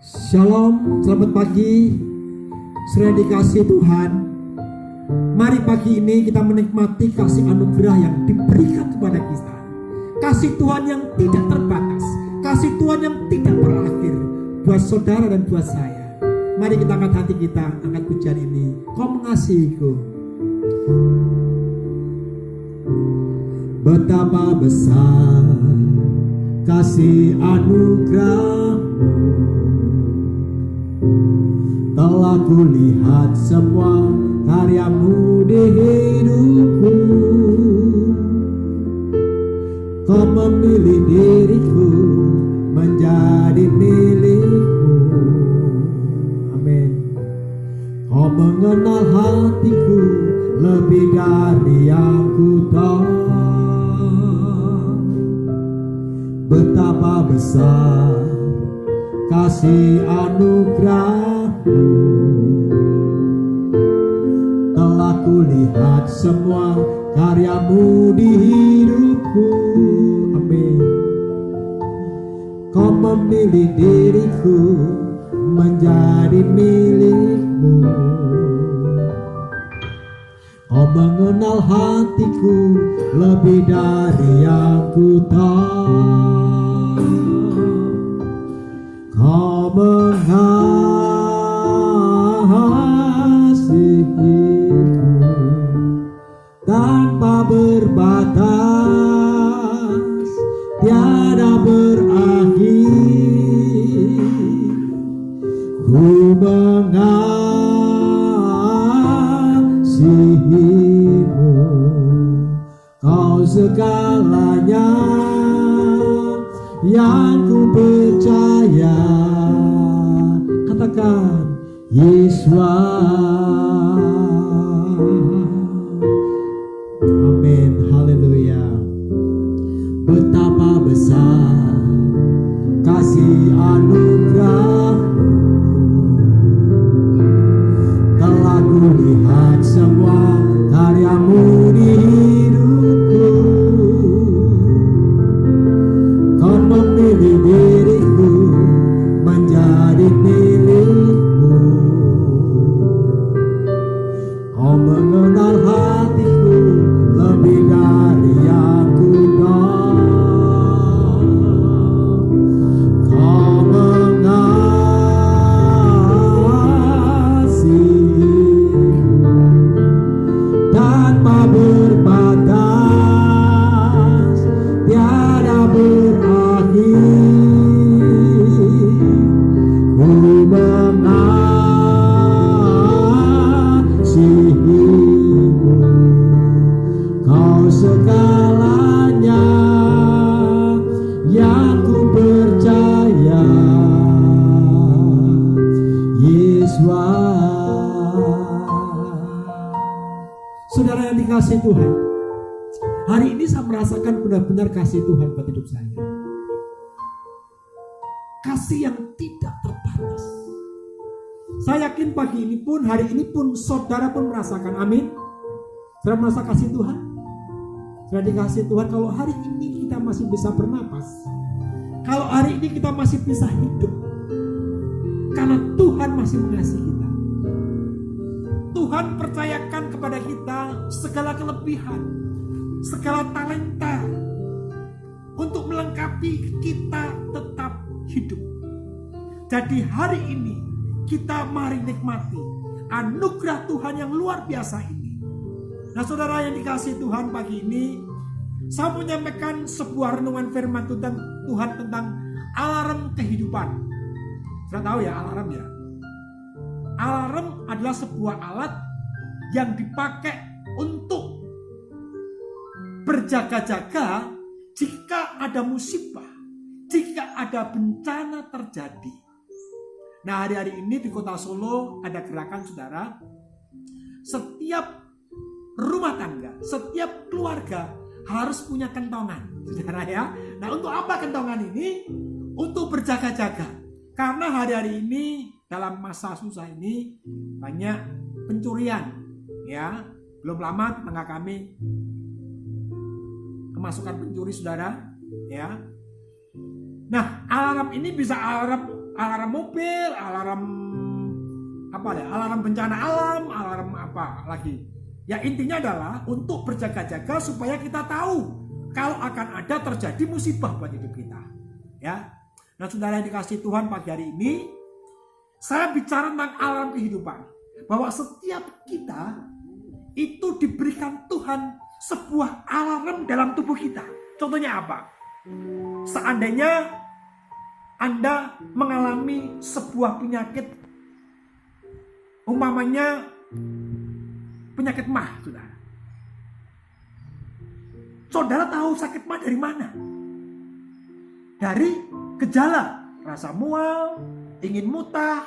Shalom, selamat pagi. Sudah dikasih Tuhan. Mari pagi ini kita menikmati kasih anugerah yang diberikan kepada kita. Kasih Tuhan yang tidak terbatas, kasih Tuhan yang tidak berakhir buat saudara dan buat saya. Mari kita angkat hati kita, angkat pujian ini. Kau mengasihiku. Betapa besar kasih anugerah-Mu, telah kulihat semua karya-Mu di hidupku. Kau memilih diriku menjadi milik-Mu. Amin. Kau mengenal hatiku lebih dari yang ku tahu. Betapa besar kasih anugerah-Mu, telah kulihat semua karya-Mu di hidupku. Amin. Kau memilih diriku menjadi milik-Mu. Kau mengenal hatiku lebih dari yang ku tahu. Kau mengasihiku tanpa berbatas, tiada berakhir. Ku mengasihimu, Kau segalanya yang ku percaya. Katakan Yesus. Amin, haleluya. Betapa besar kasih anugerah-Mu, telah kulihat semua karya-Mu di hidupku. Kau memilih diriku menjadi milik-Mu. Kau mengenal hatiku lebih dari yang ku tahu. Kau mengasihiku tanpa berbatas, tiada berakhir. Ku mengasihimu, Kau segalanya yang ku percaya. Yesus. Saudara yang dikasihi Tuhan, hari ini saya merasakan benar-benar kasih Tuhan buat hidup saya. Kasih yang tidak terbatas. Saya yakin pagi ini pun, hari ini pun saudara pun merasakan. Amin. Saudara merasa kasih Tuhan? Saudara dikasih Tuhan, kalau hari ini kita masih bisa bernapas, kalau hari ini kita masih bisa hidup, karena Tuhan masih mengasihi kita. Tuhan percayakan kepada kita segala kelebihan, segala talenta untuk melengkapi kita tetap hidup. Jadi hari ini kita mari nikmati anugerah Tuhan yang luar biasa ini. Nah, saudara yang dikasihi Tuhan, pagi ini saya menyampaikan sebuah renungan firman Tuhan tentang alarm kehidupan. Saya tahu ya alarm ya. Alarm adalah sebuah alat yang dipakai untuk berjaga-jaga jika ada musibah, jika ada bencana terjadi. Nah, hari-hari ini di kota Solo ada gerakan, saudara. Setiap rumah tangga, setiap keluarga harus punya kentongan, saudara ya. Nah, untuk apa kentongan ini? Untuk berjaga-jaga. Karena hari-hari ini dalam masa susah ini banyak pencurian, ya. Belum lama tetangga kami kemasukan pencuri, saudara, ya. Nah, alarm ini bisa alarm mobil, alarm alarm bencana alam, alarm apa lagi. Ya intinya adalah untuk berjaga-jaga supaya kita tahu kalau akan ada terjadi musibah buat hidup kita. Ya. Nah, saudara yang dikasihi Tuhan, pagi hari ini saya bicara tentang alarm kehidupan. Bahwa setiap kita itu diberikan Tuhan sebuah alarm dalam tubuh kita. Contohnya apa? Seandainya Anda mengalami sebuah penyakit, umpamanya penyakit MAH, saudara. Saudara tahu sakit MAH dari mana? Dari gejala, rasa mual, ingin muntah,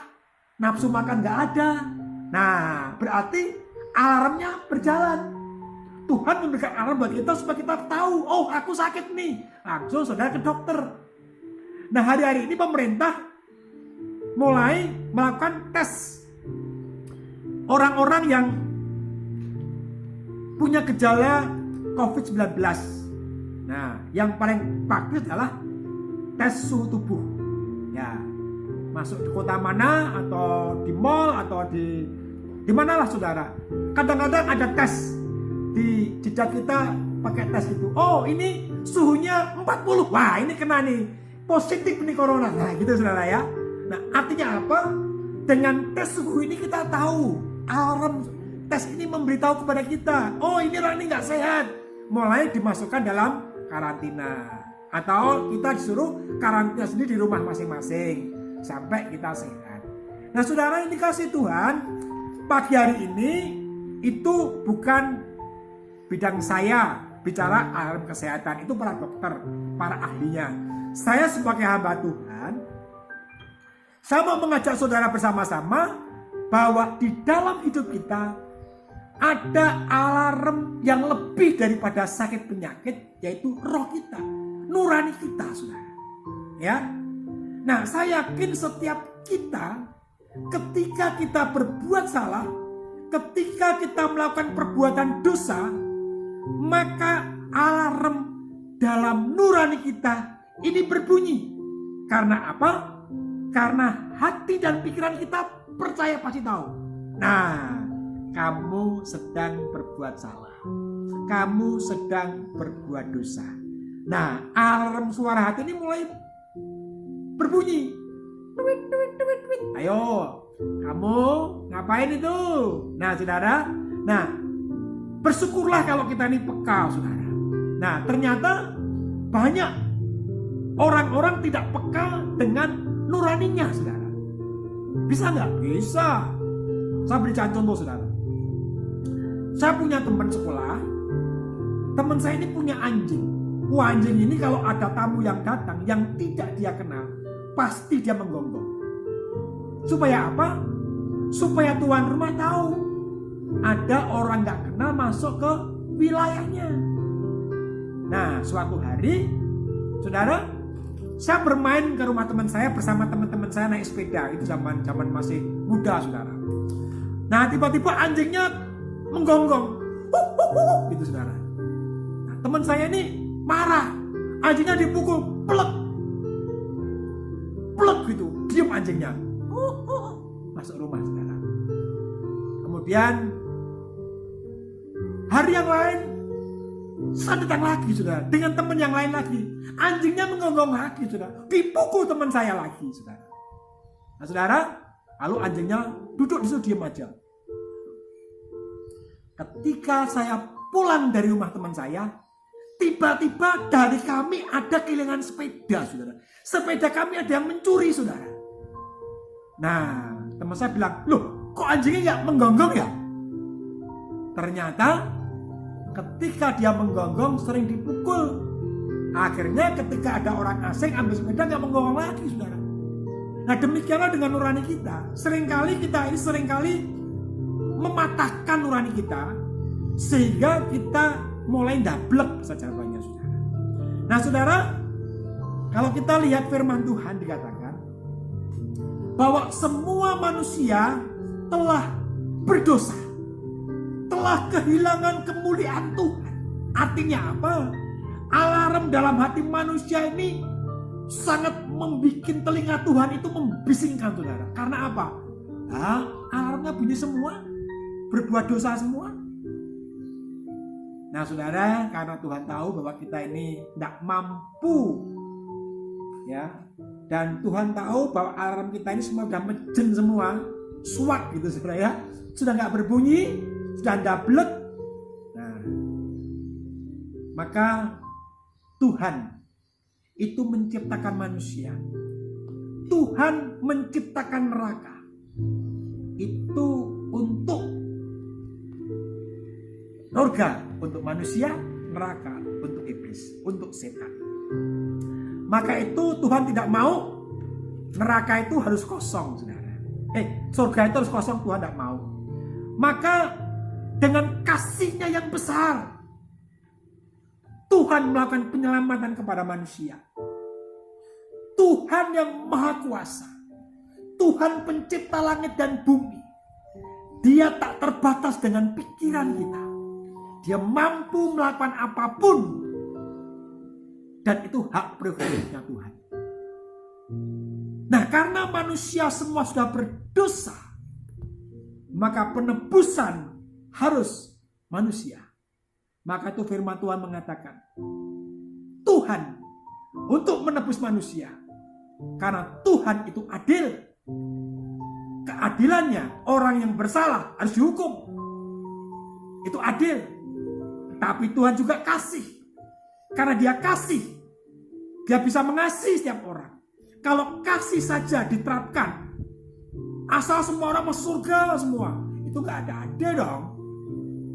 nafsu makan gak ada. Nah, berarti alarmnya berjalan. Tuhan memberikan alarm buat kita supaya kita tahu, oh aku sakit nih. Langsung saudara ke dokter. Nah, hari-hari ini pemerintah mulai melakukan tes orang-orang yang punya gejala COVID-19. Nah, yang paling bagus adalah tes suhu tubuh. Ya, masuk di kota mana atau di mall atau di manalah saudara. Kadang-kadang ada tes di jejak kita pakai tes itu. Oh, ini suhunya 40. Wah, ini kena nih. Positif nih corona. Nah, gitu saudara ya. Nah, artinya apa? Dengan tes suhu ini kita tahu. Alarm tes ini memberitahu kepada kita, oh ini orang ini nggak sehat, mulai dimasukkan dalam karantina atau kita disuruh karantina sendiri di rumah masing-masing sampai kita sehat. Nah, saudara yang dikasihi Tuhan, pagi hari ini itu bukan bidang saya bicara alarm kesehatan, itu para dokter, para ahlinya. Saya sebagai hamba Tuhan, saya mau mengajak saudara bersama-sama bahwa di dalam hidup kita ada alarm yang lebih daripada sakit penyakit, yaitu roh kita, nurani kita, saudara. Ya, nah saya yakin setiap kita, ketika kita berbuat salah, ketika kita melakukan perbuatan dosa, maka alarm dalam nurani kita ini berbunyi. Karena apa? Karena hati dan pikiran kita percaya pasti tahu. Nah, kamu sedang berbuat salah. Kamu sedang berbuat dosa. Nah, alarm suara hati ini mulai berbunyi. Tweet, tweet, tweet, tweet. Ayo, kamu ngapain itu? Nah, saudara. Nah, bersyukurlah kalau kita ini peka, saudara. Nah, ternyata banyak orang-orang tidak peka dengan nuraninya, saudara. Bisa nggak? Bisa. Saya berikan contoh, saudara. Saya punya teman sekolah. Teman saya ini punya anjing. Wah, anjing ini kalau ada tamu yang datang yang tidak dia kenal, pasti dia menggonggong. Supaya apa? Supaya tuan rumah tahu ada orang nggak kenal masuk ke wilayahnya. Nah, suatu hari, saudara, saya bermain ke rumah teman saya bersama teman-teman saya naik sepeda. Itu zaman masih muda, saudara. Nah, tiba-tiba anjingnya menggonggong. Gitu, saudara. Nah, teman saya ini marah. Anjingnya dipukul, plek. Plek gitu, diam anjingnya. Masuk rumah, saudara. Kemudian hari yang lain saya datang lagi, saudara, dengan teman yang lain lagi. Anjingnya menggonggong lagi, saudara. Dipukul teman saya lagi, saudara. Nah, saudara, lalu anjingnya duduk di situ diam aja. Ketika saya pulang dari rumah teman saya, tiba-tiba dari kami ada kehilangan sepeda, saudara. Sepeda kami ada yang mencuri, saudara. Nah, teman saya bilang, loh, kok anjingnya nggak menggonggong ya? Ternyata ketika dia menggonggong sering dipukul. Akhirnya ketika ada orang asing ambil sepeda nggak menggonggong lagi, saudara. Nah, demikianlah dengan nurani kita. Seringkali kita mematahkan nurani kita sehingga kita mulai ndablek saja banyak, saudara. Nah, saudara, kalau kita lihat firman Tuhan dikatakan bahwa semua manusia telah berdosa, telah kehilangan kemuliaan Tuhan. Artinya apa? Alarm dalam hati manusia ini sangat membuat telinga Tuhan itu membisingkan, saudara. Karena apa? Alarmnya bunyi semua, berbuat dosa semua. Nah, saudara, karena Tuhan tahu bahwa kita ini tidak mampu, ya, dan Tuhan tahu bahwa alarm kita ini semua sudah mejen semua, suak gitu, saudara, ya, sudah nggak berbunyi, sudah ndablek. Nah, maka Tuhan itu menciptakan manusia. Tuhan menciptakan neraka itu untuk surga untuk manusia, neraka untuk iblis, untuk setan. Maka itu Tuhan tidak mau neraka itu harus kosong, saudara. Surga itu harus kosong, Tuhan tidak mau. Maka dengan kasih-Nya yang besar, Tuhan melakukan penyelamatan kepada manusia. Tuhan yang maha kuasa, Tuhan pencipta langit dan bumi, Dia tak terbatas dengan pikiran kita. Dia mampu melakukan apapun, dan itu hak prerogatifnya Tuhan. Nah, karena manusia semua sudah berdosa, maka penebusan harus manusia. Maka itu firman Tuhan mengatakan, Tuhan untuk menebus manusia, karena Tuhan itu adil. Keadilannya, orang yang bersalah harus dihukum. Itu adil. Tapi Tuhan juga kasih. Karena Dia kasih, Dia bisa mengasihi setiap orang. Kalau kasih saja diterapkan, asal semua orang masuk surga semua, itu gak ada adil dong.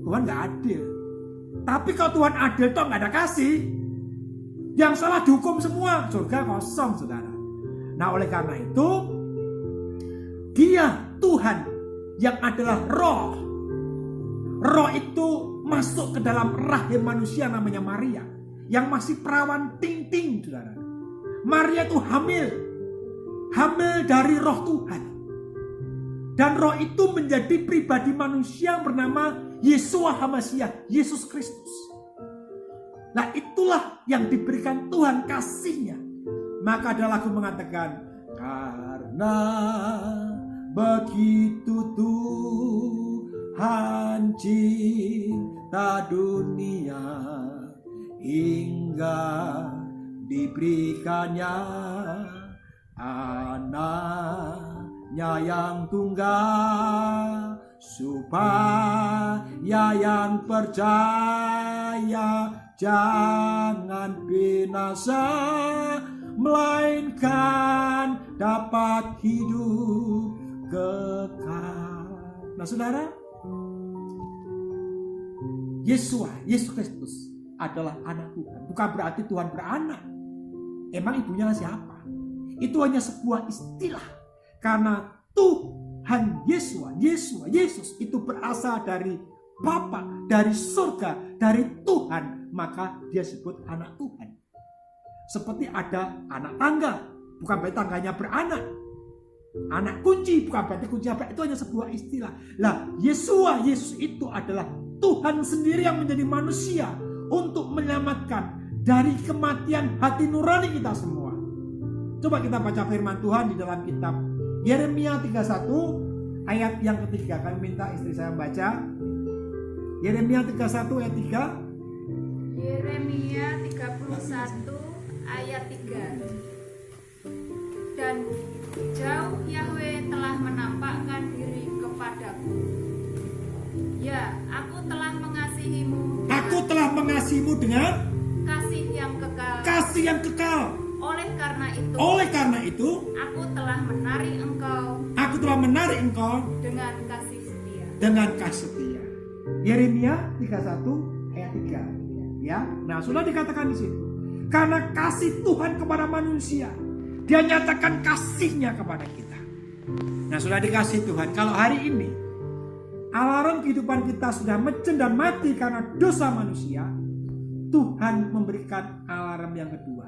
Tuhan gak adil. Tapi kalau Tuhan adil toh gak ada kasih, yang salah dihukum semua, surga kosong, saudara. Nah, oleh karena itu, Dia Tuhan yang adalah roh. Roh itu masuk ke dalam rahim manusia namanya Maria, yang masih perawan ting-ting, saudara. Maria itu hamil dari roh Tuhan. Dan roh itu menjadi pribadi manusia yang bernama Yeshua HaMashiach, Yesus Kristus. Nah, itulah yang diberikan Tuhan kasih-Nya. Maka ada lagu mengatakan, karena begitu Tuhan cinta dunia, hingga diberikannya anaknya yang tunggal, supaya yang percaya jangan binasa, melainkan dapat hidup kekal. Nah, saudara, Yesus Kristus adalah anak Tuhan. Bukan berarti Tuhan beranak. Emang ibunya siapa? Itu hanya sebuah istilah. Karena Tuhan Yesus itu berasal dari Bapa, dari surga, dari Tuhan. Maka dia sebut anak Tuhan. Seperti ada anak tangga, bukan berarti tangganya beranak. Anak kunci, bukan berarti kuncinya beranak. Itu hanya sebuah istilah. Lah, Yesus itu adalah Tuhan sendiri yang menjadi manusia untuk menyelamatkan dari kematian hati nurani kita semua. Coba kita baca firman Tuhan di dalam kitab Yeremia 31 ayat yang ketiga. Kami minta istri saya membaca Yeremia 31 ayat 3. Yeremia 31 ayat 3. Dan jauh Yahweh telah menampakkan diri kepadaku. Ya, aku telah mengasihimu. Aku telah mengasihimu dengan kasih yang kekal. Kasih yang kekal. Oleh karena itu, aku telah menarik engkau dengan kasih setia. Dengan kasih setia. Yeremia 31 ayat 3. Ya, nah sudah dikatakan di situ. Karena kasih Tuhan kepada manusia, Dia nyatakan kasih-Nya kepada kita. Nah, sudah dikasih Tuhan. Kalau hari ini alarm kehidupan kita sudah mejen dan mati karena dosa manusia, Tuhan memberikan alarm yang kedua,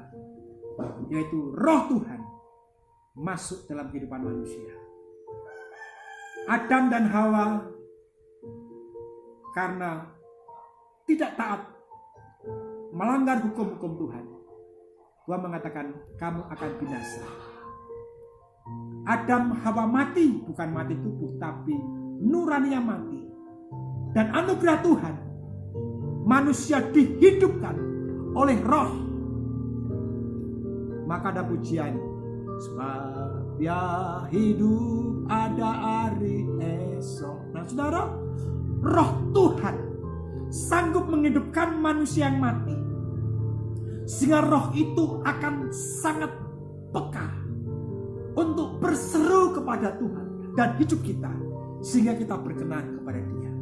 yaitu roh Tuhan masuk dalam kehidupan manusia. Adam dan Hawa karena tidak taat, melanggar hukum-hukum Tuhan, Tuhan mengatakan kamu akan binasa. Adam Hawa mati, bukan mati tubuh, tapi nurani yang mati. Dan anugerah Tuhan, manusia dihidupkan oleh roh. Maka ada pujian, sebab ya hidup ada hari esok. Nah saudara, roh Tuhan sanggup menghidupkan manusia yang mati. Sehingga roh itu akan sangat peka untuk berseru kepada Tuhan dan hidup kita, sehingga kita berkenan kepada Dia.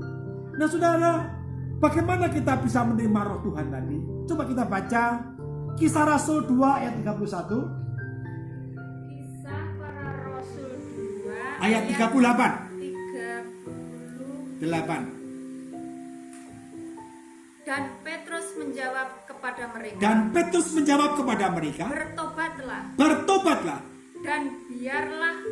Nah saudara, bagaimana kita bisa menerima roh Tuhan tadi? Coba kita baca Kisah Rasul 2 ayat 31. Kisah Para Rasul 2 Ayat 38. 38. Dan Petrus menjawab kepada mereka, Bertobatlah, dan biarlah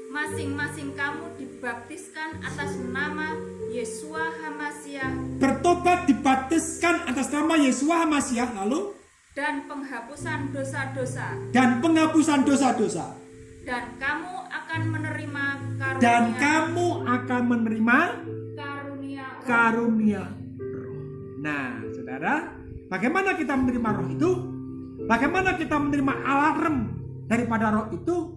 masing-masing kamu dibaptiskan atas nama Yesua HaMasiah. Bertobat dibaptiskan atas nama Yesua HaMasiah, lalu dan penghapusan dosa-dosa. Dan kamu akan menerima karunia. Nah, saudara, bagaimana kita menerima roh itu? Bagaimana kita menerima alarm daripada roh itu?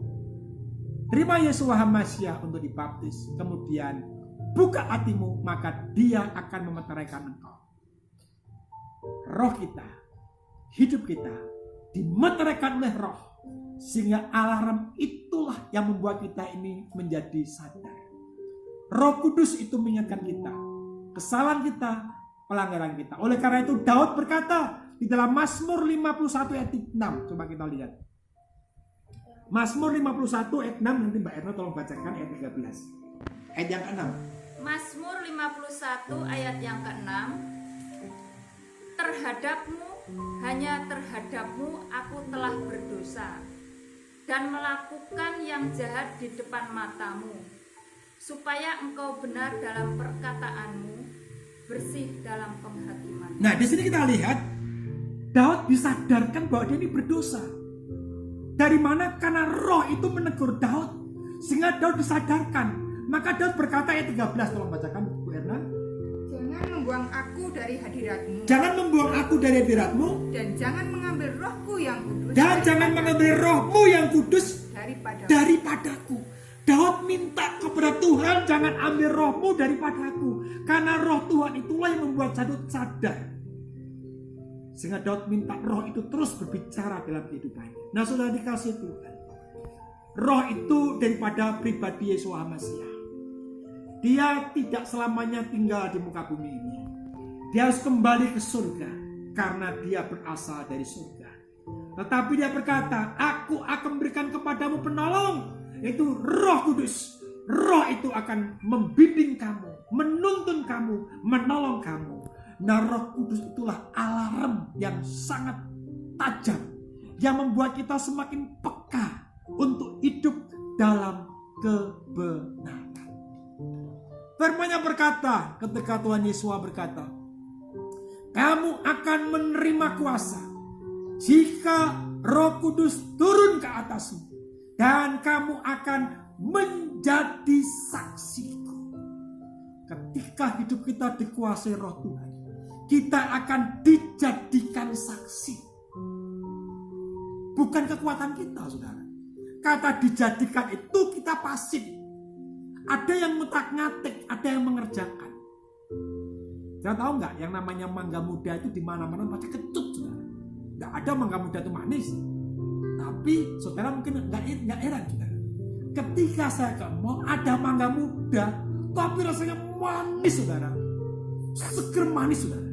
Terima Yesua HaMasiah untuk dibaptis, kemudian buka hatimu, maka Dia akan memeteraikan engkau. Roh kita, hidup kita dimeteraikan oleh roh, sehingga alarm itulah yang membuat kita ini menjadi sadar. Roh Kudus itu mengingatkan kita kesalahan kita, pelanggaran kita. Oleh karena itu Daud berkata di dalam Mazmur 51 ayat 6. Coba kita lihat Mazmur 51 ayat 6. Nanti Mbak Erna tolong bacakan ayat 13. Ayat yang ke-6. Mazmur 51 ayat yang ke-6. Hanya terhadapmu aku telah berdosa dan melakukan yang jahat di depan matamu, supaya engkau benar dalam perkataanmu, bersih dalam penghakiman. Nah, di sini kita lihat Daud disadarkan bahwa dia ini berdosa. Dari mana? Karena roh itu menegur Daud, sehingga Daud disadarkan. Maka Daud berkata ayat 13, tolong bacakan Bu Erna. Jangan membuang aku dari hadiratmu. Jangan membuang aku dari hadiratmu. Dan jangan mengambil rohku yang kudus. Dan jangan mengambil rohmu yang kudus daripadaku. Daud minta kepada Tuhan, jangan ambil rohmu daripadaku. Karena roh Tuhan itulah yang membuat Daud sadar. Sehingga Daud minta roh itu terus berbicara dalam kehidupannya. Nah, saudara dikasih Tuhan, roh itu daripada pribadi Yesua HaMasiah. Dia tidak selamanya tinggal di muka bumi ini. Dia harus kembali ke surga karena dia berasal dari surga. Tetapi dia berkata, aku akan memberikan kepadamu penolong, yaitu Roh Kudus. Roh itu akan membimbing kamu, menuntun kamu, menolong kamu. Nah, Roh Kudus itulah alarm yang sangat tajam yang membuat kita semakin peka untuk hidup dalam kebenaran. Firman-Nya berkata, ketika Tuhan Yesus berkata, kamu akan menerima kuasa jika Roh Kudus turun ke atasmu, dan kamu akan menjadi saksiku. Ketika hidup kita dikuasai Roh Tuhan, kita akan dijadikan saksi. Bukan kekuatan kita, saudara. Kata dijadikan itu kita pasif. Ada yang ngutak-ngatik, ada yang mengerjakan. Saya tahu nggak, yang namanya mangga muda itu di mana-mana pasti kecut, saudara. Nggak ada mangga muda itu manis. Tapi saudara mungkin nggak heran, saudara. Ketika saya ke mall ada mangga muda, tapi rasanya manis, saudara. Seger manis, saudara.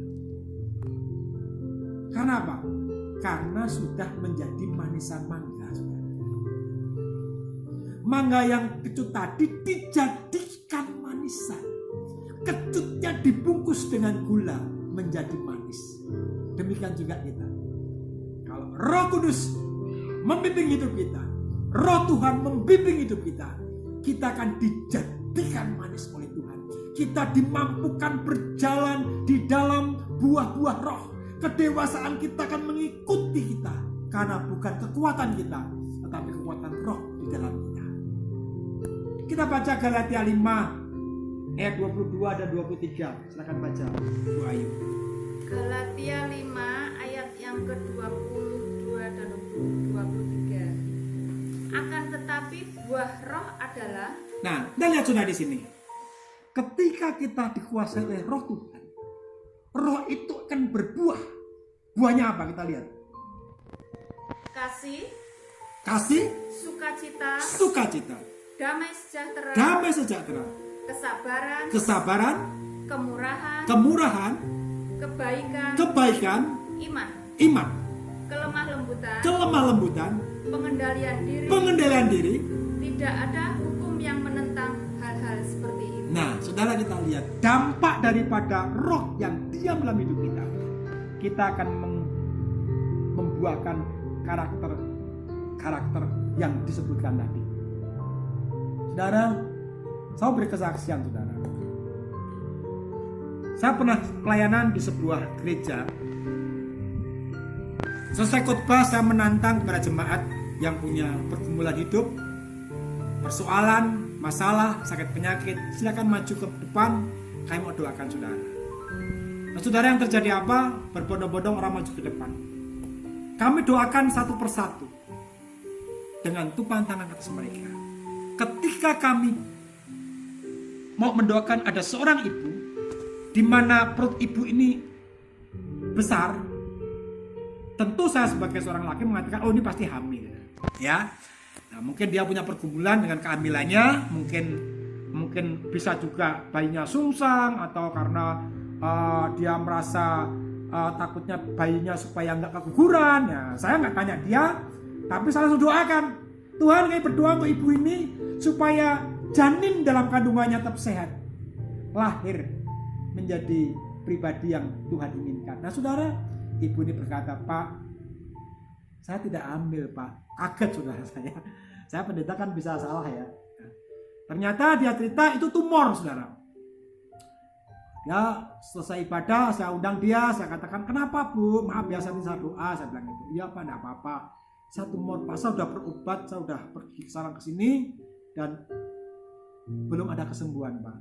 Karena apa? Karena sudah menjadi manisan mangga, saudara. Mangga yang kecut tadi dijadikan manisan. Kecutnya dibungkus dengan gula menjadi manis. Demikian juga kita. Kalau Roh Kudus membimbing hidup kita, Roh Tuhan membimbing hidup kita, kita akan dijadikan manis oleh Tuhan. Kita dimampukan berjalan di dalam buah-buah roh. Kedewasaan kita akan mengikuti kita. Karena bukan kekuatan kita, tetapi kekuatan roh di dalam kita. Kita baca Galatia 5 ayat 22 dan 23. Silakan baca Bu Ayu. Galatia 5 ayat yang ke-22 dan 23. Akan tetapi buah roh adalah. Nah, kita lihat sudah di sini. Ketika kita dikuasai oleh roh Tuhan, roh itu akan berbuah. Buahnya apa? Kita lihat. Kasih, Sukacita, damai sejahtera, kesabaran, kemurahan, kebaikan, iman, kelemah lembutan, pengendalian diri. Tidak ada hukum yang menentang hal-hal seperti ini. Nah, saudara, kita lihat dampak daripada roh yang diam dalam hidup kita. Kita akan membuahkan karakter yang disebutkan tadi. Saudara, saya beri kesaksian, saudara. Saya pernah pelayanan di sebuah gereja. Selesai khotbah, saya menantang para jemaat yang punya pergumulan hidup, persoalan, masalah, sakit penyakit, silakan maju ke depan, kami mau doakan saudara. Nah, saudara, yang terjadi apa? Berbondong-bondong orang maju ke depan. Kami doakan satu persatu dengan tumpahan tangan atas mereka. Ketika kami mau mendoakan, ada seorang ibu di mana perut ibu ini besar. Tentu saya sebagai seorang laki mengatakan, oh ini pasti hamil, ya. Nah, mungkin dia punya pergumulan dengan kehamilannya, mungkin bisa juga bayinya sungsang, atau karena dia merasa takutnya bayinya supaya nggak keguguran. Ya, saya nggak tanya dia, tapi saya langsung doakan, Tuhan, kami berdoa untuk ibu ini supaya janin dalam kandungannya tetap sehat, lahir menjadi pribadi yang Tuhan inginkan. Nah, saudara, ibu ini berkata, Pak, saya tidak hamil, Pak. Kaget saudara saya. Saya pendeta kan bisa salah ya. Ternyata dia cerita itu tumor, saudara. Ya, selesai ibadah, saya undang dia, saya katakan, kenapa Bu? Maaf ya, saya doa, saya bilang itu. Iya Pak, enggak apa-apa. Saya tumor, Pak, saya sudah berobat, saya sudah pergi ke sana ke sini, dan belum ada kesembuhan, Pak.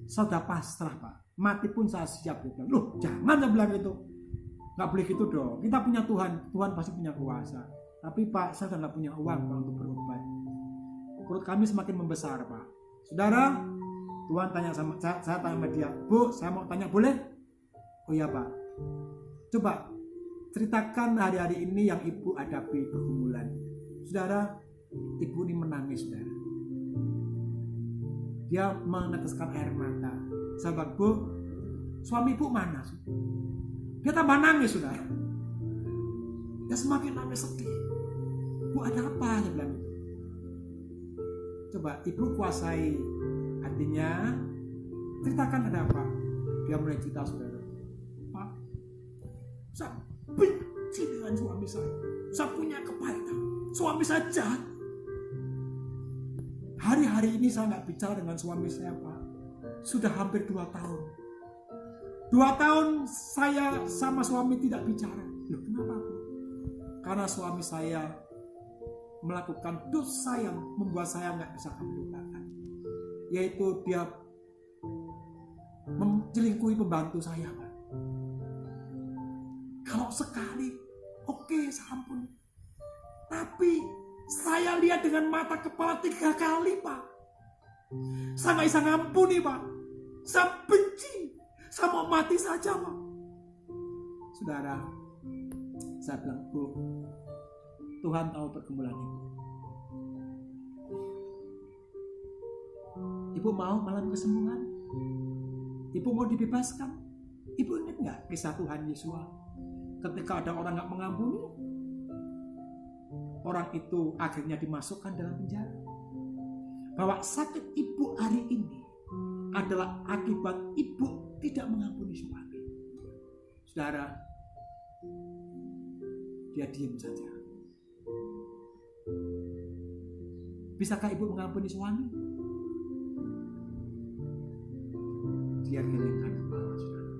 Saya sudah pasrah, Pak. Mati pun saya siap. Dia bilang, loh jangan, saya bilang itu. Nggak boleh gitu dong. Kita punya Tuhan, Tuhan pasti punya kuasa. Tapi Pak, saya sudah nggak punya uang Pak untuk berobat. Perut kami semakin membesar, Pak. Saudara, Tuhan tanya sama saya tanya sama dia, Bu, saya mau tanya boleh? Oh iya Pak. Coba ceritakan hari-hari ini yang ibu hadapi pergumulan. Saudara, ibu ini menangis, saudara. Dia meneteskan air mata. Sahabat Bu, suami ibu mana? Dia tambah nangis, saudara. Dia semakin nangis sedih. Bu, ada apa? Dia bilang. Coba ibu kuasai hatinya, ceritakan ada apa. Dia mulai cerita, saudara. Pak, saya benci dengan suami saya. Saya punya kepahitan. Suami saya jahat. Hari-hari ini saya nggak bicara dengan suami saya, Pak. Sudah hampir 2 tahun. 2 tahun saya sama suami tidak bicara. Loh, kenapa, Bu? Karena suami saya melakukan dosa yang membuat saya nggak bisa kami lupakan. Yaitu dia menjelingkuhi pembantu saya, Pak. Kalau sekali, oke, saya ampuni. Tapi saya lihat dengan mata kepala 3 kali, Pak. Saya nggak bisa ngampuni, Pak. Saya benci. Saya mau mati saja, Pak. Saudara, saya bilang, Bu, Tuhan tahu pergumulan ibu. Ibu mau malam kesembuhan? Ibu mau dibebaskan? Ibu ingat nggak kisah Tuhan Yesus? Ketika ada orang nggak mengampuni, orang itu akhirnya dimasukkan dalam penjara. Bahwa sakit ibu hari ini adalah akibat ibu tidak mengampuni suami. Saudara, dia diam saja. Bisakah ibu mengampuni suami? Dia gelengkan kepala, saudara.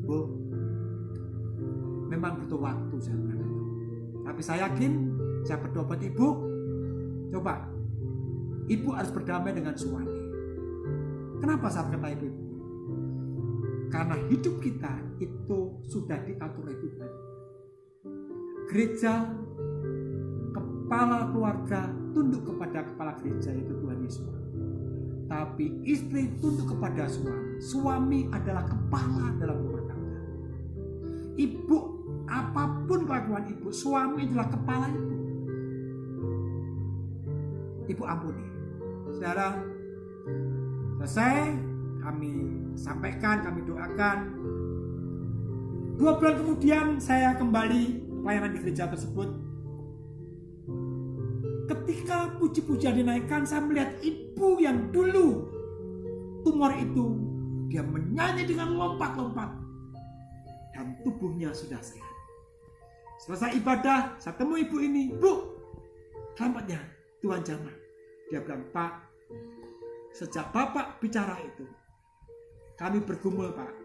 Bu, memang butuh waktu, saya bilang. Tapi saya yakin, saya berdoa buat ibu, coba, ibu harus berdamai dengan suami. Kenapa saya kata ibu? Karena hidup kita itu sudah diatur oleh Tuhan. Gereja, kepala keluarga tunduk kepada kepala gereja, yaitu Tuhan Yesus. Tapi istri tunduk kepada suami. Suami adalah kepala dalam rumah tangga. Ibu, apapun kelakuan ibu, suami adalah kepala ibu. Ibu ampuni. Saudara, selesai kami sampaikan, kami doakan. 2 bulan kemudian saya kembali pelayanan di gereja tersebut. Ketika puji-pujian dinaikkan, saya melihat ibu yang dulu tumor itu, dia menyanyi dengan lompat-lompat dan tubuhnya sudah sehat. Selesai ibadah, saya temui ibu ini, Bu, selamatnya Tuhan jamah. Dia bilang, Pak, sejak Bapak bicara itu, kami bergumul, Pak.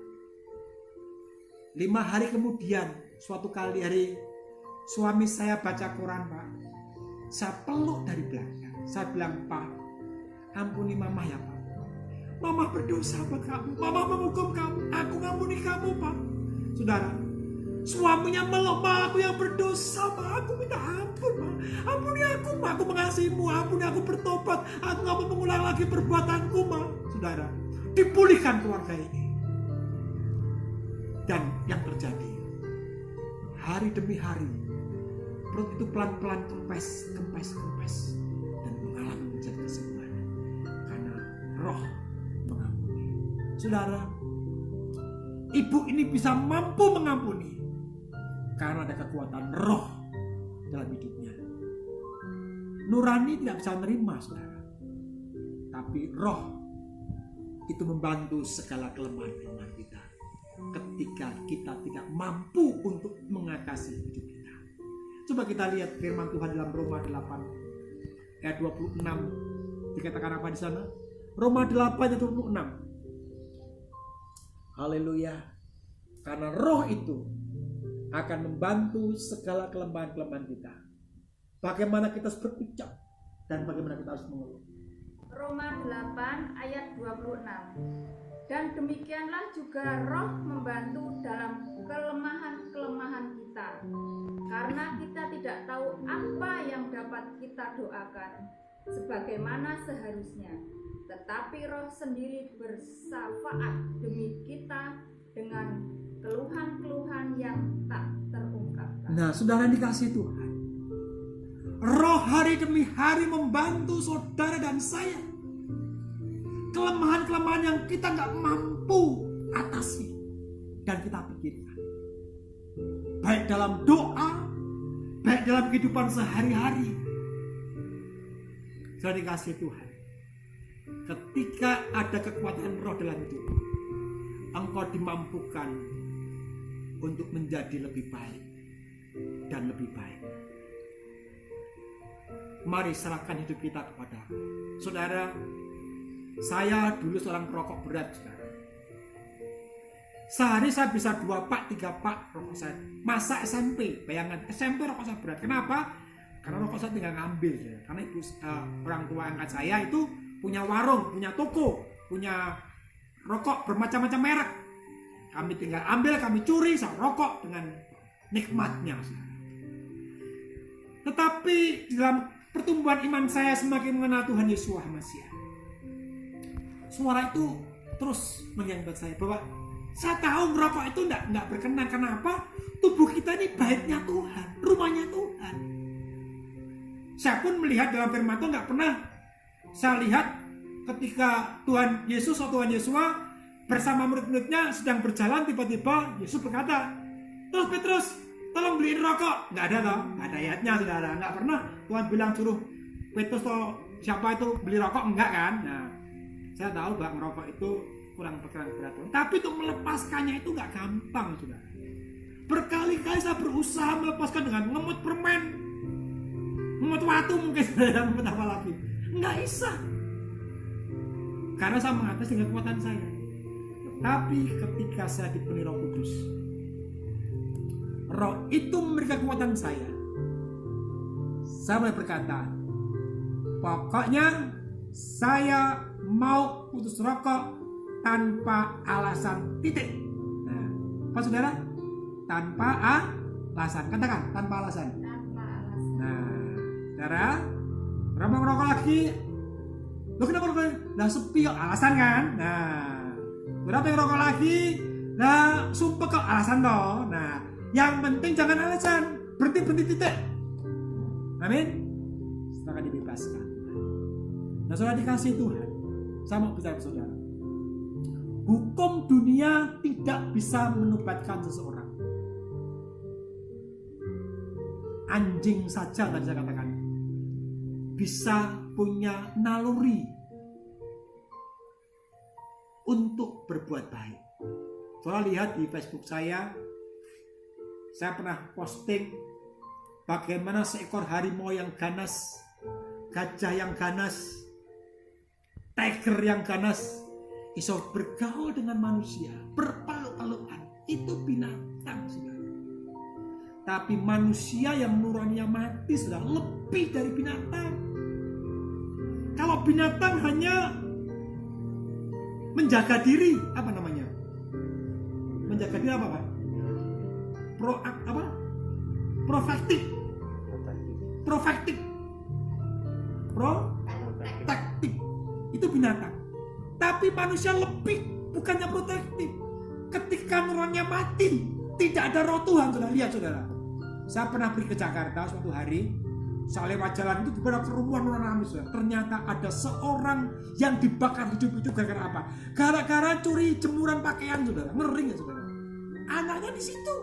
5 hari kemudian, suatu kali hari, suami saya baca Quran, Pak. Saya peluk dari belakang. Saya bilang, Pak, ampuni Mama ya, Pak. Mama berdosa buat kamu. Mama menghukum kamu. Aku ngampuni kamu, Pak. Saudara, suaminya meluk, Pak, aku yang berdosa, Pak. Aku minta ampun, Pak. Ampuni aku, Pak. Aku mengasihimu. Ampuni aku bertobat. Aku gak mau mengulang lagi perbuatanku, Pak. Saudara, dipulihkan keluarga ini. Dan yang terjadi, hari demi hari, perut itu pelan-pelan kempes, dan mengalami menjadi kesembuhan karena roh mengampuni. Saudara, ibu ini bisa mampu mengampuni karena ada kekuatan roh dalam hidupnya. Nurani tidak bisa menerima, saudara, tapi roh itu membantu segala kelemahan-kelemahan kita ketika kita tidak mampu untuk mengatasi hidup kita. Coba kita lihat firman Tuhan dalam Roma 8 ayat 26. Dikatakan apa di sana? Roma 8 ayat 26. Haleluya. Karena roh itu akan membantu segala kelemahan-kelemahan kita. Bagaimana kita harus berucap dan bagaimana kita harus mengeluh. Roma 8 ayat 26. Dan demikianlah juga roh membantu dalam kelemahan-kelemahan kita. Karena kita tidak tahu apa yang dapat kita doakan sebagaimana seharusnya. Tetapi roh sendiri bersyafaat demi kita dengan keluhan-keluhan yang tak terungkapkan. Nah, saudara dikasih Tuhan, roh hari demi hari membantu saudara dan saya. Kelemahan-kelemahan yang kita gak mampu atasi dan kita pikirkan, baik dalam doa, baik dalam kehidupan sehari-hari. Saudara dikasih Tuhan, ketika ada kekuatan roh dalam hidup, engkau dimampukan untuk menjadi lebih baik dan lebih baik. Mari serahkan hidup kita kepada saudara. Saya dulu seorang perokok berat, saudara. Sehari saya bisa 2 pak, 3 pak rokok saya. Masa SMP, bayangkan SMP rokok saya berat. Kenapa? Karena rokok saya tinggal ngambil, ya. Karena ibu orang tua angkat saya itu punya warung, punya toko, punya rokok bermacam-macam merek. Kami tinggal ambil, kami curi, saya rokok dengan nikmatnya. Tetapi dalam pertumbuhan iman saya semakin mengenal Tuhan Yesus Masiah, suara itu terus menyambat saya bahwa saya tahu merokok itu enggak berkenan. Kenapa? Tubuh kita ini baiknya Tuhan, rumahnya Tuhan. Saya pun melihat dalam firman Tuhan, enggak pernah saya lihat ketika Tuhan Yesus atau Tuhan Yesus bersama murid-muridnya sedang berjalan, tiba-tiba Yesus berkata, "Terus Petrus, tolong beliin rokok." Enggak ada toh, enggak ada ayatnya, saudara. Enggak pernah Tuhan bilang suruh Petrus atau siapa itu beli rokok, enggak kan? Nah, saya tahu bahwa merokok itu kurang berat, tapi untuk melepaskannya itu nggak gampang, saudara. Berkali-kali saya berusaha melepaskan dengan ngemut permen, ngemut watu mungkin, saudara, ngemut apa lagi, nggak bisa. Karena saya mengatasi dengan kekuatan saya. Tapi ketika saya dipenuhi Roh Kudus, Roh itu memberikan kekuatan saya saya mulai berkata, pokoknya saya mau putus rokok tanpa alasan, titik. Nah, apa saudara? Tanpa alasan. Katakan, tanpa alasan. Tanpa alasan. Nah, saudara, mau ngerokok lagi. Lo kenapa ngerokok? Nah, sepi kok, alasan kan? Nah, saudara pengen ngerokok lagi. Nah, sumpah kok, alasan toh. Nah, yang penting jangan alasan. Berhenti titik. Amin. Silakan dibebaskan. Nah, saudara dikasih Tuhan. Saya mau bicara ke saudara. Hukum dunia tidak bisa menobatkan seseorang. Anjing saja tadi saya katakan bisa punya naluri untuk berbuat baik. Soalnya lihat di Facebook saya pernah posting bagaimana seekor harimau yang ganas, gajah yang ganas, tiger yang ganas iso bergaul dengan manusia, berpeluk-pelukan. Itu binatang, saudara. Tapi manusia yang nuraninya mati sudah lebih dari binatang. Kalau binatang hanya menjaga diri, apa namanya? Menjaga diri apa, Pak? Protektif. Itu binatang. Tapi manusia lebih, bukannya protektif. Ketika nuraninya mati, tidak ada roh Tuhan. Saudara, lihat saudara. Saya pernah pergi ke Jakarta suatu hari. Saya lewat jalan itu di beberapa kerumunan orang ramai, saudara. Ternyata ada seorang yang dibakar hidup-hidup gara-gara apa? Gara-gara curi jemuran pakaian, saudara. Ngeri nggak, saudara? Anaknya di situ.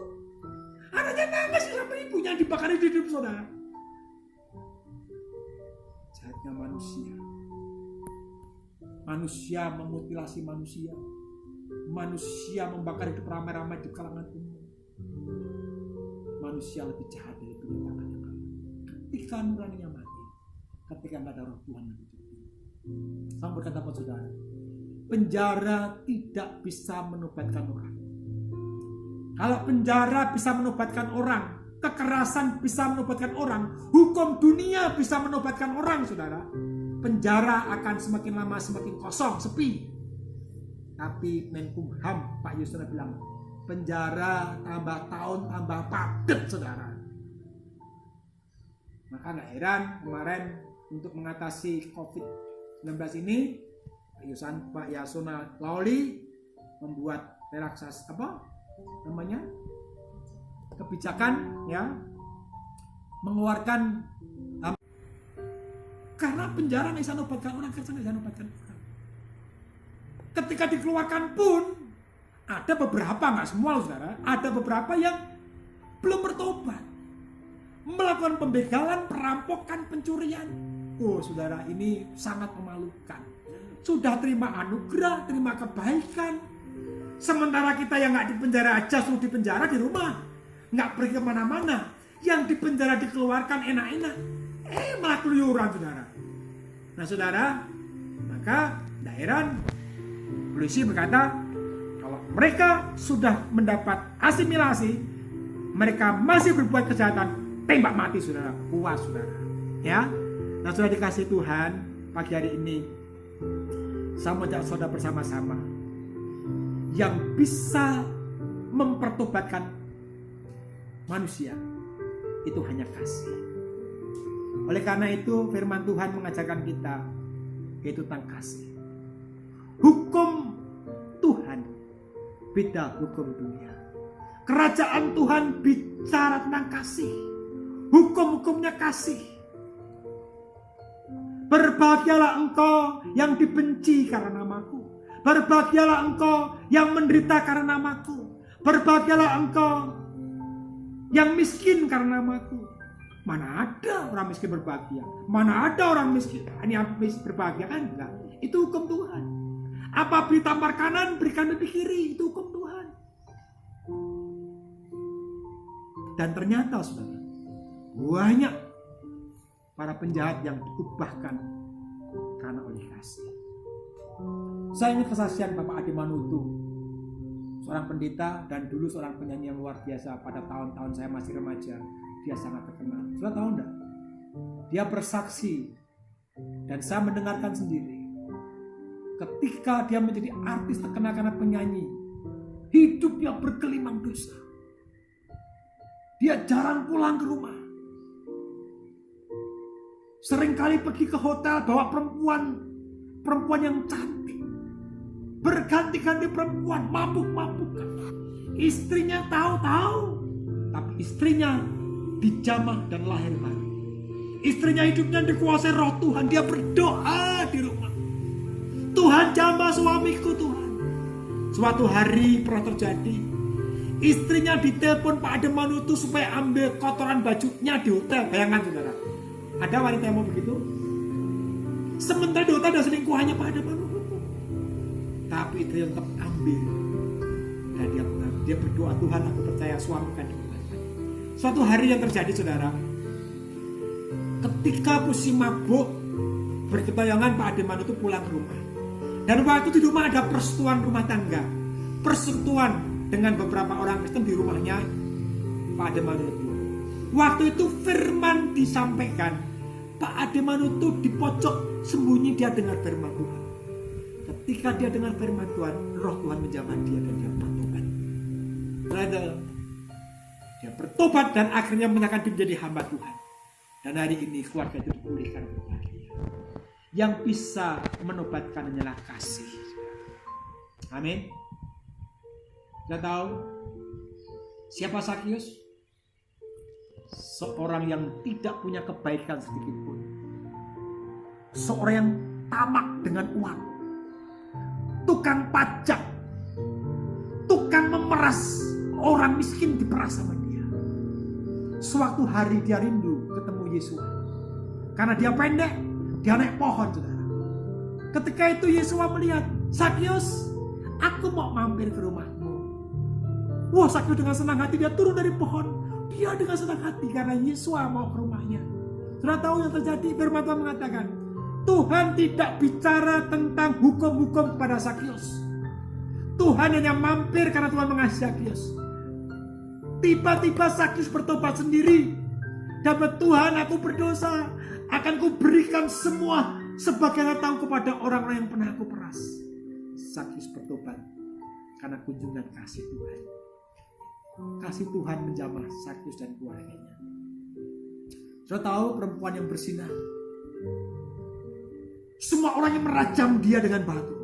Anaknya nangis sama ibunya dibakar hidup-hidup, saudara. Jahatnya manusia. Manusia memutilasi manusia. Manusia membakar hidup ramai-ramai di kalangan umum. Manusia lebih jahat dari binatang yang lain. Ketika nuraninya mati, ketika nggak ada roh Tuhan yang hidup. Saya berkata pada saudara, penjara tidak bisa menobatkan orang. Kalau penjara bisa menobatkan orang, kekerasan bisa menobatkan orang, hukum dunia bisa menobatkan orang, saudara. Penjara akan semakin lama semakin kosong, sepi. Tapi Menkumham Pak Yusuf bilang, penjara tambah tahun tambah padat, saudara. Maka nggak heran kemarin untuk mengatasi COVID-19 ini, Pak Yasona Lawli membuat relaksasi kebijakan, ya, mengeluarkan karena penjara nggak bisa nobatkan orang, ketika dikeluarkan pun ada beberapa, nggak semua saudara, ada beberapa yang belum bertobat, melakukan pembegalan, perampokan, pencurian. Oh saudara, ini sangat memalukan. Sudah terima anugerah, terima kebaikan, sementara kita yang nggak di penjara aja suruh di penjara di rumah, nggak pergi kemana-mana. Yang di penjara dikeluarkan enak-enak, malah keluyuran, saudara. Nah saudara, maka tidak heran polisi berkata, kalau mereka sudah mendapat asimilasi, mereka masih berbuat kejahatan, tembak mati, saudara. Puas, saudara. Ya, nah sudah dikasih Tuhan pagi hari ini, saya mengajak saudara bersama-sama yang bisa mempertobatkan manusia itu hanya kasih. Oleh karena itu firman Tuhan mengajarkan kita yaitu tentang kasih. Hukum Tuhan beda hukum dunia. Kerajaan Tuhan bicara tentang kasih. Hukum-hukumnya kasih. Berbahagialah engkau yang dibenci karena namaku. Berbahagialah engkau yang menderita karena namaku. Berbahagialah engkau yang miskin karena namaku. Mana ada orang miskin berbahagia? Mana ada orang miskin yang berbahagia, kan? Enggak. Itu hukum Tuhan. Apabila tampar kanan, berikan lebih kiri. Itu hukum Tuhan. Dan ternyata saudara, banyak para penjahat yang diubahkan karena oleh kasih. Saya ingat kesaksian Bapak Adi Manutu, seorang pendeta dan dulu seorang penyanyi yang luar biasa pada tahun-tahun saya masih remaja. Dia sangat terkenal. Sudah tahu enggak? Dia bersaksi, dan saya mendengarkan sendiri. Ketika dia menjadi artis terkenal karena penyanyi, hidupnya bergelimang dosa. Dia jarang pulang ke rumah. Seringkali pergi ke hotel bawa perempuan yang cantik. Berganti-ganti perempuan, mabuk-mabukan. Istrinya tahu-tahu, tapi istrinya dijamah dan lahir baru. Istrinya hidupnya dikuasai roh Tuhan. Dia berdoa di rumah. Tuhan, jamah suamiku Tuhan. Suatu hari pernah terjadi, istrinya ditelepon Pak Ademanutu supaya ambil kotoran bajunya di hotel. Bayangkan saudara, ada wanita yang mau begitu? Sementara di hotel ada selingkuhannya Pak Ademanutu. Tapi itu yang tetap ambil. Dan dia berdoa, Tuhan aku percaya suami kan dibukakan. Suatu hari yang terjadi saudara, ketika musim mabuk, berketayangan Pak Ademanutu pulang ke rumah. Dan waktu di rumah ada persetujuan rumah tangga. Persetujuan dengan beberapa orang Kristen di rumahnya Pak Ademanutu. Waktu itu firman disampaikan. Pak Ademanutu di pojok sembunyi, dia dengar firman Tuhan. Ketika dia dengar firman Tuhan, roh Tuhan menjamah dia dan dia bertobat. Dia bertobat dan akhirnya menyatakan diri menjadi hamba Tuhan. Dan hari ini keluarga itu dipulihkan kembali. Yang bisa menobatkan hanyalah kasih. Amin. Kita tahu siapa Sakius? Seorang yang tidak punya kebaikan sedikit pun. Seorang yang tamak dengan uang. Tukang pajak. Tukang memeras orang miskin, diperas sama dia. Suatu hari dia rindu ketemu Yesus. Karena dia pendek, dia naik pohon saudara. Ketika itu Yesus melihat, Sakius, aku mau mampir ke rumahmu. Wah, Sakius dengan senang hati dia turun dari pohon. Dia dengan senang hati karena Yesus mau ke rumahnya. Sudah tahu yang terjadi? Firman Tuhan mengatakan, Tuhan tidak bicara tentang hukum-hukum kepada Sakius. Tuhan hanya mampir karena Tuhan mengasihi Sakius. Tiba-tiba Sakius bertobat sendiri. Dan Tuhan, aku berdosa, akan kuberikan semua sebagai tahu kepada orang-orang yang pernah aku peras. Sakius bertobat karena kunjungan kasih Tuhan. Kasih Tuhan menjamah Sakius dan keluarganya. Sudah tahu perempuan yang bersinah, semua orang yang merajam dia dengan batu.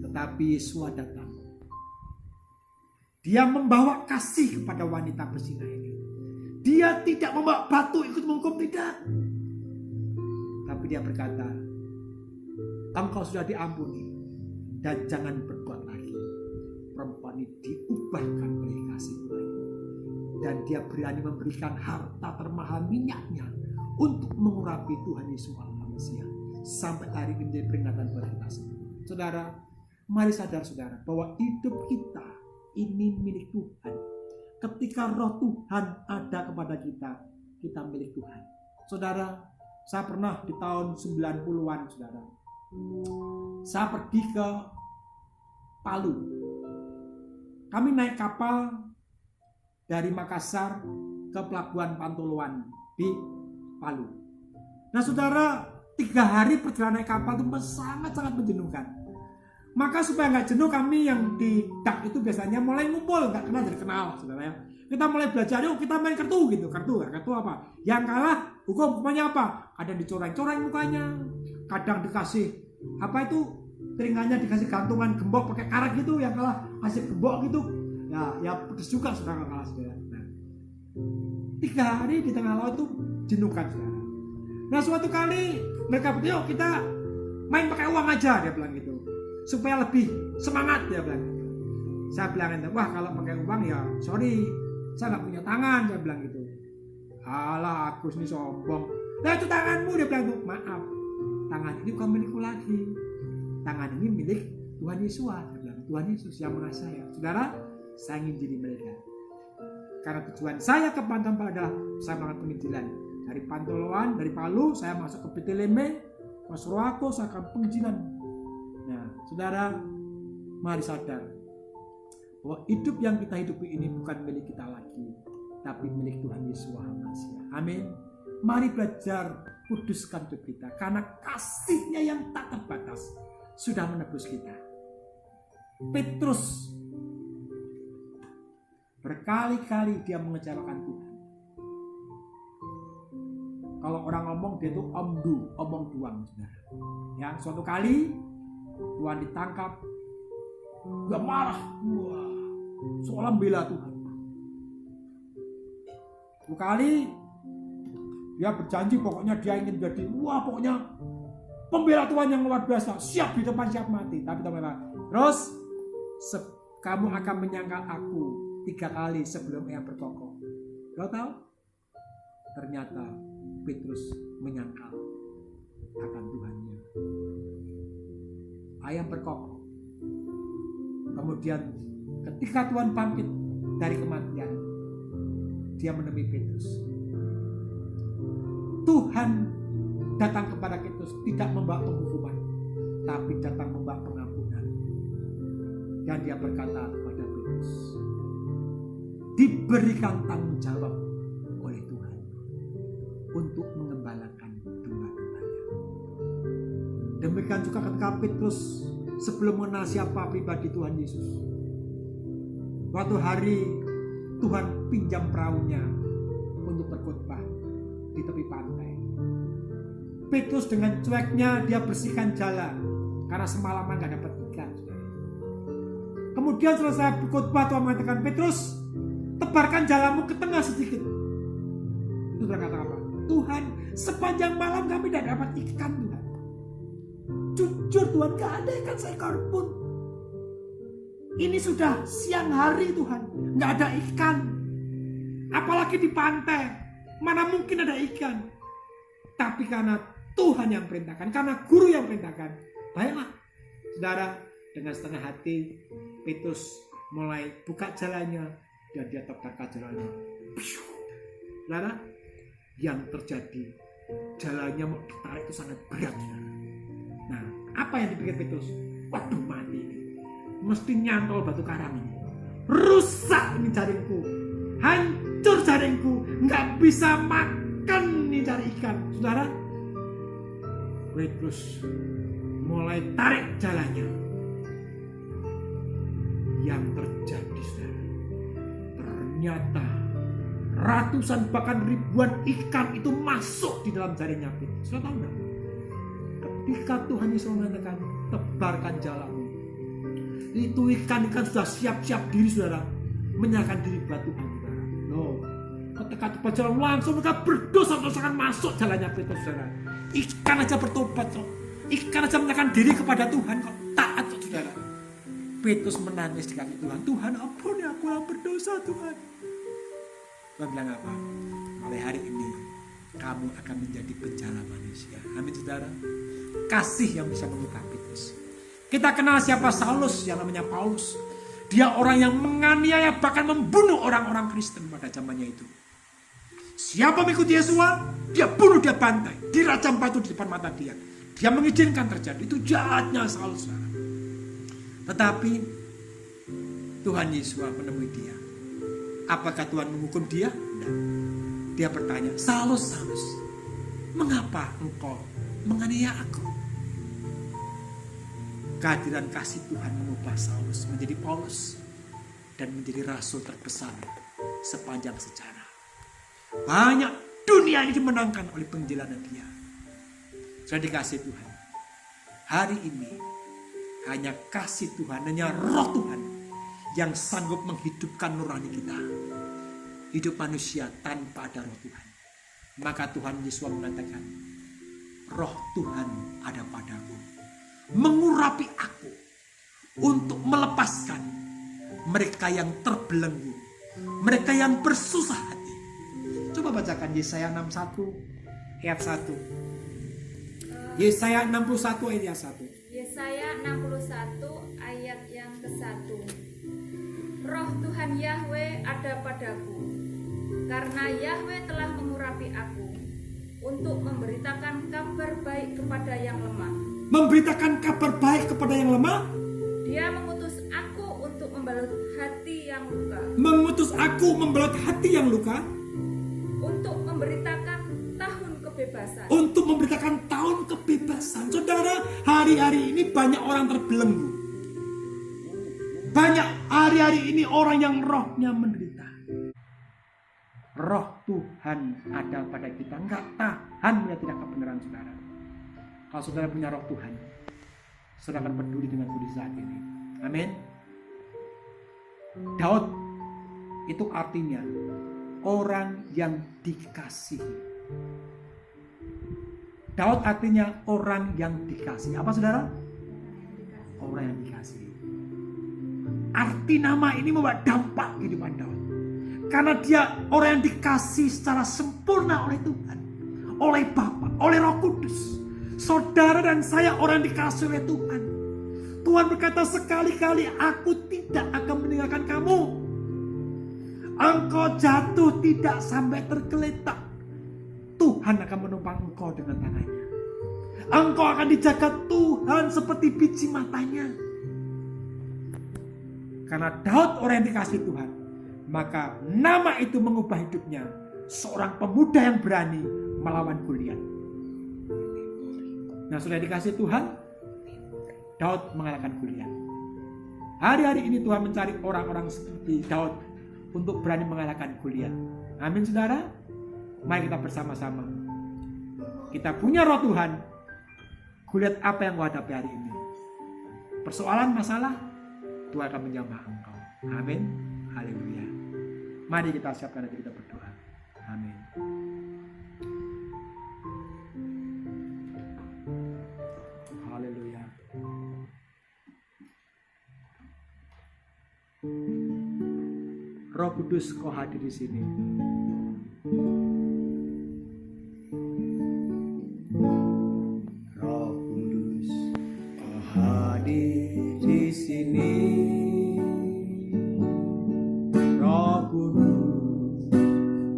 Tetapi Yesus datang. Dia membawa kasih kepada wanita bersinah ini. Dia tidak membawa batu ikut menghukum, tidak. Tapi dia berkata, engkau sudah diampuni dan jangan berbuat lagi. Perempuan ini diubahkan oleh kasih Tuhan. Dan dia berani memberikan harta termahal minyaknya untuk mengurapi Tuhan Yesus Al-Masih. Sampai hari ini menjadi peringatan buat kita semua. Saudara, mari sadar saudara bahwa hidup kita ini milik Tuhan. Ketika roh Tuhan ada kepada kita, kita milik Tuhan. Saudara, saya pernah di tahun 90-an, saudara. Saya pergi ke Palu. Kami naik kapal dari Makassar ke Pelabuhan Pantoloan di Palu. Nah saudara, 3 hari perjalanan naik kapal itu sangat-sangat menjenuhkan. Maka supaya nggak jenuh, kami yang di dak itu biasanya mulai ngumpul, nggak kenal jadi kenal, saudara ya. Kita mulai belajar, yuk kita main kartu gitu. Kartu apa? Yang kalah hukumannya apa? Kadang dicoreng-coreng mukanya, kadang dikasih apa itu, telinganya dikasih gantungan gembok pakai karet gitu, yang kalah kasih gembok gitu. Ya pedes juga saudara kalah saudara. Nah, 3 hari di tengah laut itu jenuhkan saudara. Nah suatu kali mereka bilang, yuk kita main pakai uang aja, dia bilang gitu. Supaya lebih semangat, dia bilang. Saya bilang, wah kalau pakai uang ya sorry, saya nggak punya tangan, dia bilang gitu. Alah, Agus ini sombong. Nah itu tanganmu, dia bilang, maaf, tangan ini bukan milikku lagi. Tangan ini milik Tuhan Yesus, dia bilang. Tuhan Yesus yang mengasihi saya. Saudara, saya ingin jadi mereka. Karena tujuan saya ke Pantoloan adalah saya melakukan penginjilan. Dari Pantoloan, dari Palu, saya masuk ke Pitilembe, ke Surako, saya akan penginjilan. Nah, saudara, mari sadar bahwa hidup yang kita hidupi ini bukan milik kita lagi, tapi milik Tuhan Yesus Al-Masih. Amin. Mari belajar kuduskan hidup kita, karena kasih-Nya yang tak terbatas sudah menebus kita. Petrus berkali-kali dia mengecewakan Tuhan. Kalau orang ngomong dia tuh omong duang, saudara. Ya, suatu kali Tuhan ditangkap, dia marah, seolah bela Tuhan. Suatu kali dia berjanji pokoknya dia ingin jadi pokoknya pembela Tuhan yang luar biasa, siap di depan, siap mati. Tapi teman-teman, terus kamu akan menyangkal aku 3 kali sebelum ia berkokok. Kau tahu? Ternyata Petrus menyangkal akan Tuhannya. Ayam berkokok. Kemudian ketika Tuhan bangkit dari kematian, dia menemui Petrus. Tuhan datang kepada Petrus tidak membawa penghukuman, tapi datang membawa pengampunan. Dan dia berkata kepada Petrus, diberikan tanggung jawab oleh Tuhan untuk mengembalakan domba-dombanya. Demikian juga ketika Petrus sebelum mengenal siapa pribadi Tuhan Yesus. Suatu hari Tuhan pinjam perahunya untuk berkhotbah di tepi pantai. Petrus dengan cueknya dia bersihkan jalan karena semalaman gak dapat ikan. Kemudian selesai berkhotbah, Tuhan mengatakan, Petrus, tebarkan jalanmu ke tengah sedikit. Itu berkata apa? Tuhan, sepanjang malam kami tidak dapat ikan, Tuhan. Jujur Tuhan, gak ada ikan seekor pun. Ini sudah siang hari Tuhan, gak ada ikan. Apalagi di pantai, mana mungkin ada ikan. Tapi karena Tuhan yang perintahkan, karena guru yang perintahkan, baiklah. Saudara, dengan setengah hati Petrus mulai buka jalannya dan dia tebarkan jalannya. Saudara, yang terjadi jalannya mau ditarik itu sangat berat. Nah, apa yang dipikir Petrus? Waduh, mati ini. Mesti nyantol batu karang ini. Rusak ini jaringku. Hancur jaringku. Nggak bisa makan nih cari ikan. Saudara, Petrus mulai tarik jalannya. Yang terjadi, saudara, ternyata ratusan bahkan ribuan ikan itu masuk di dalam jaringnya Petrus. Saudara tahu enggak? Ketika Tuhan Yesus mengatakan tebarkan jalanmu, itu ikan-ikan sudah siap-siap diri, saudara, menyerahkan diri buat Tuhan, saudara. Loh, ketika tebar jalan langsung mereka berdosa akan masuk jalannya Petrus, saudara. Ikan aja bertobat, ikan aja menyerahkan diri kepada Tuhan kok taat, saudara. Petrus menangis di kaki Tuhan. Tuhan, ampuni aku yang berdosa, Tuhan. Tuhan bilang apa? Mulai hari ini kamu akan menjadi penjala manusia. Amin, saudara. Kasih yang bisa mengubah Petrus. Kita kenal siapa Saulus, yang namanya Paulus. Dia orang yang menganiaya bahkan membunuh orang-orang Kristen pada zamannya itu. Siapa mengikuti Yesus, dia bunuh, dia bantai, dirajam batu di depan mata dia. Dia mengizinkan terjadi. Itu jahatnya Saulus, saudara. Tetapi Tuhan Yesus menemui dia. Apakah Tuhan menghukum dia? Tidak. Dia bertanya, Saulus, Saulus, mengapa engkau menganiaya aku? Kehadiran kasih Tuhan mengubah Saulus menjadi Paulus dan menjadi rasul terbesar sepanjang sejarah. Banyak dunia ini dimenangkan oleh penjelasan dia. Sudah dikasih Tuhan. Hari ini hanya kasih Tuhan, hanya roh Tuhan yang sanggup menghidupkan nurani kita. Hidup manusia tanpa ada roh Tuhan. Maka Tuhan Yesus mengatakan, roh Tuhan ada padaku, mengurapi aku untuk melepaskan mereka yang terbelenggu, mereka yang bersusah hati. Coba bacakan Yesaya 61 ayat 1. Yesaya 61 ayat 1. Yesaya 61 ayat yang ke-1. Roh Tuhan Yahweh ada padaku, karena Yahweh telah mengurapi aku untuk memberitakan kabar baik kepada yang lemah. Memberitakan kabar baik kepada yang lemah. Dia mengutus aku untuk membalut hati yang luka. Mengutus aku membalut hati yang luka. Untuk memberitakan tahun kebebasan. Untuk memberitakan tahun kebebasan. Saudara, hari-hari ini banyak orang terbelenggu. Banyak hari-hari ini orang yang rohnya menderita. Roh Tuhan ada pada kita. Enggak tahan melihat tidak kebenaran saudara. Kalau saudara punya roh Tuhan, saudara akan peduli dengan kondisi saat ini. Amin. Daud itu artinya orang yang dikasihi. Daud artinya orang yang dikasihi. Apa saudara? Orang yang dikasihi. Arti nama ini membawa dampak kehidupan Daud. Karena dia orang yang dikasihi secara sempurna oleh Tuhan. Oleh Bapa, oleh Roh Kudus. Saudara dan saya orang yang dikasihi oleh Tuhan. Tuhan berkata sekali-kali, aku tidak akan meninggalkan kamu. Engkau jatuh tidak sampai tergeletak. Tuhan akan menopang engkau dengan tangannya. Engkau akan dijaga Tuhan seperti biji matanya. Karena Daud orang yang dikasihi Tuhan, maka nama itu mengubah hidupnya. Seorang pemuda yang berani melawan Goliat. Nah, sudah dikasih Tuhan, Daud mengalahkan Goliat. Hari-hari ini Tuhan mencari orang-orang seperti Daud untuk berani mengalahkan Goliat. Amin saudara. Mari kita bersama-sama. Kita punya roh Tuhan. Goliat apa yang kau hadapi hari ini? Persoalan, masalah, Tuhan akan menjamah engkau. Amin. Haleluya. Mari kita siapkan hati kita berdoa. Amin. Haleluya. Roh Kudus, kau hadir di sini. Roh Kudus, kau hadir di sini. Roh Kudus,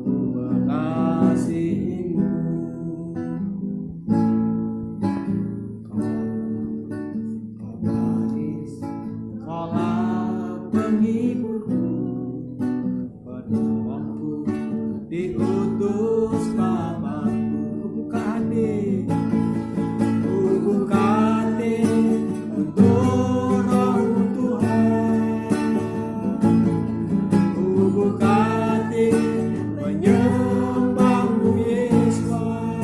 ku mengasihimu. Kau manis, kaulah penghiburku. Penolongku diutus Bapakku. Ku buka hati, ku buka hati untuk Roh Tuhan. Ku buka hati menyembahmu Yesus.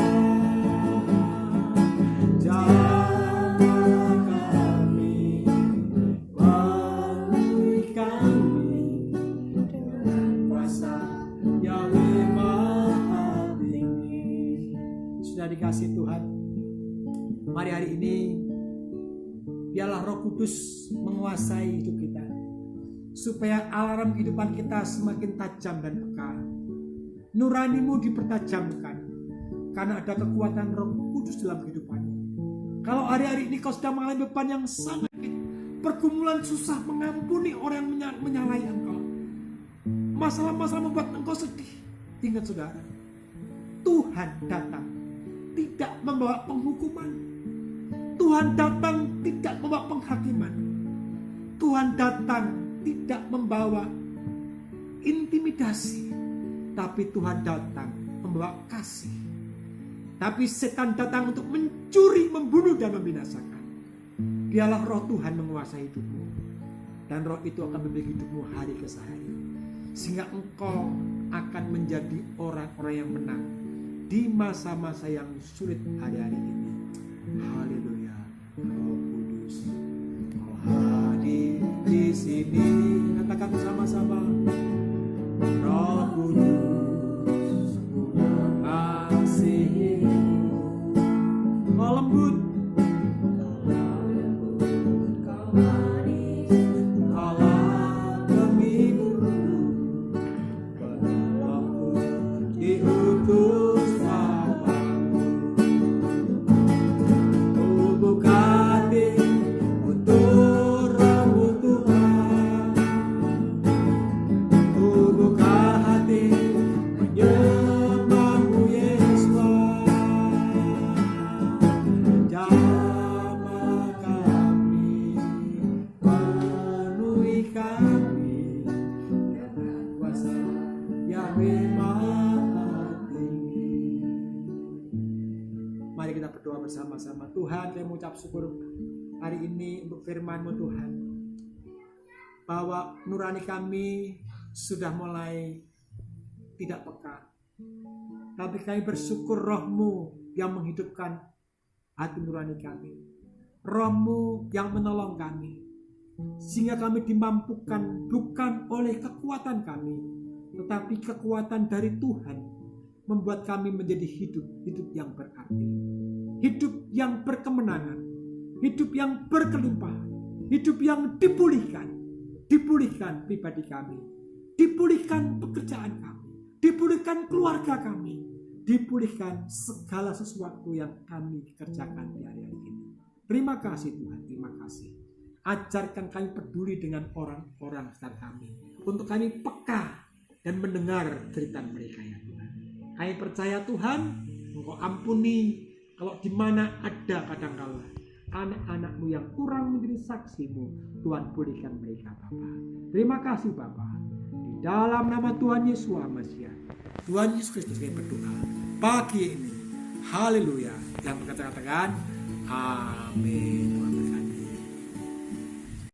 Jamah kami, penuhi kami dengan kuasa Yahweh Maha Tinggi. Sudah dikasih Tuhan, mari hari ini biarlah Roh Kudus menguasai hidup kita, supaya alarm kehidupan kita semakin tajam dan peka. Nuranimu dipertajamkan karena ada kekuatan Roh Kudus dalam kehidupanmu. Kalau hari-hari ini kau sedang mengalami beban yang sangat, pergumulan susah mengampuni orang yang menyalahi engkau, masalah-masalah membuat engkau sedih, ingat saudara, Tuhan datang tidak membawa penghukuman. Tuhan datang tidak membawa penghakiman. Tuhan datang tidak membawa intimidasi, tapi Tuhan datang membawa kasih. Tapi setan datang untuk mencuri, membunuh, dan membinasakan. Biarlah Roh Tuhan menguasai hidupmu, dan Roh itu akan memiliki hidupmu hari ke hari, sehingga engkau akan menjadi orang-orang yang menang di masa-masa yang sulit hari-hari ini. Haleluya. Roh Kudus, kau hadir di sini. Katakan bersama-sama. Roh Kudus, ku mengasihimu. Kau lembut, kau manis, kaulah penghiburku. Penolongku diutus Bapakku. Ku buka hati untuk Roh Tuhan. bersama-sama. Tuhan, kami mengucap syukur hari ini untuk firman-Mu Tuhan, bahwa nurani kami sudah mulai tidak peka. Tapi kami bersyukur Roh-Mu yang menghidupkan hati nurani kami. Roh-Mu yang menolong kami, sehingga kami dimampukan bukan oleh kekuatan kami, tetapi kekuatan dari Tuhan membuat kami menjadi hidup yang berarti, hidup yang berkemenangan, hidup yang berkelimpahan, hidup yang dipulihkan pribadi kami, dipulihkan pekerjaan kami, dipulihkan keluarga kami, dipulihkan segala sesuatu yang kami kerjakan di hari-hari ini. Terima kasih Tuhan, terima kasih. Ajarkan kami peduli dengan orang-orang sekitar kami, untuk kami peka dan mendengar cerita mereka ya Tuhan. Kami percaya Tuhan, Engkau ampuni kalau di mana ada kadangkala anak-anak-Mu yang kurang menjadi saksi-Mu, Tuhan pulihkan mereka Bapa. Terima kasih Bapa. Di dalam nama Tuhan Yesus Mesias, Tuhan Yesus Kristus kami berdoa pagi ini. Haleluya. Yang berkata-katakan amin.